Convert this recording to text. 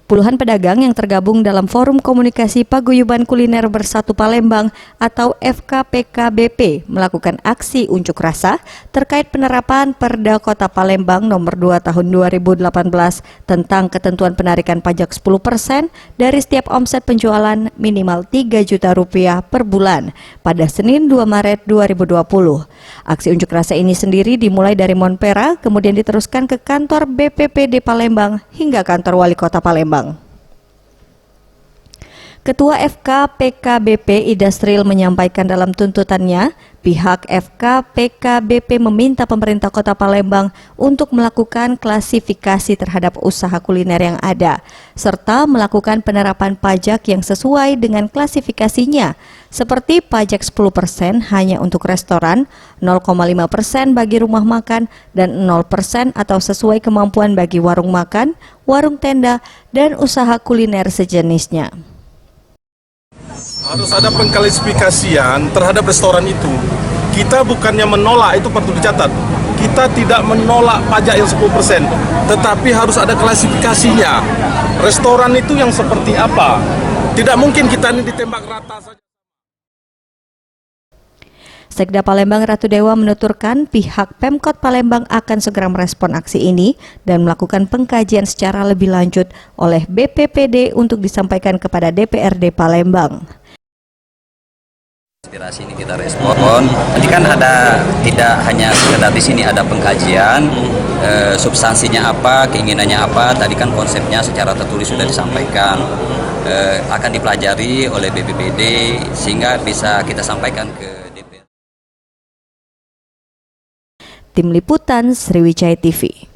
Puluhan pedagang yang tergabung dalam Forum Komunikasi Paguyuban Kuliner Bersatu Palembang atau FKPKBP melakukan aksi unjuk rasa terkait penerapan Perda Kota Palembang Nomor 2 Tahun 2018 tentang ketentuan penarikan pajak 10% dari setiap omset penjualan minimal Rp3 juta per bulan pada Senin 2 Maret 2020. Aksi unjuk rasa ini sendiri dimulai dari Monpera, kemudian diteruskan ke kantor BPPD Palembang hingga kantor Wali Kota Palembang. Ketua FKPKBP Idasril menyampaikan dalam tuntutannya, pihak FKPKBP meminta pemerintah Kota Palembang untuk melakukan klasifikasi terhadap usaha kuliner yang ada, serta melakukan penerapan pajak yang sesuai dengan klasifikasinya, seperti pajak 10% hanya untuk restoran, 0,5% bagi rumah makan, dan 0% atau sesuai kemampuan bagi warung makan, warung tenda, dan usaha kuliner sejenisnya. Harus ada pengklasifikasian terhadap restoran itu. Kita bukannya menolak, itu perlu dicatat. Kita tidak menolak pajak yang 10%, tetapi harus ada klasifikasinya. Restoran itu yang seperti apa? Tidak mungkin kita ini ditembak rata saja. Sekda Palembang Ratu Dewa menuturkan pihak Pemkot Palembang akan segera merespon aksi ini dan melakukan pengkajian secara lebih lanjut oleh BPPD untuk disampaikan kepada DPRD Palembang. Aspirasi ini kita respon. Nanti kan ada, tidak hanya sekedar di sini, ada pengkajian, substansinya apa, keinginannya apa. Tadi kan konsepnya secara tertulis sudah disampaikan, akan dipelajari oleh BPPD sehingga bisa kita sampaikan ke DPR. Tim Liputan Sriwijaya TV.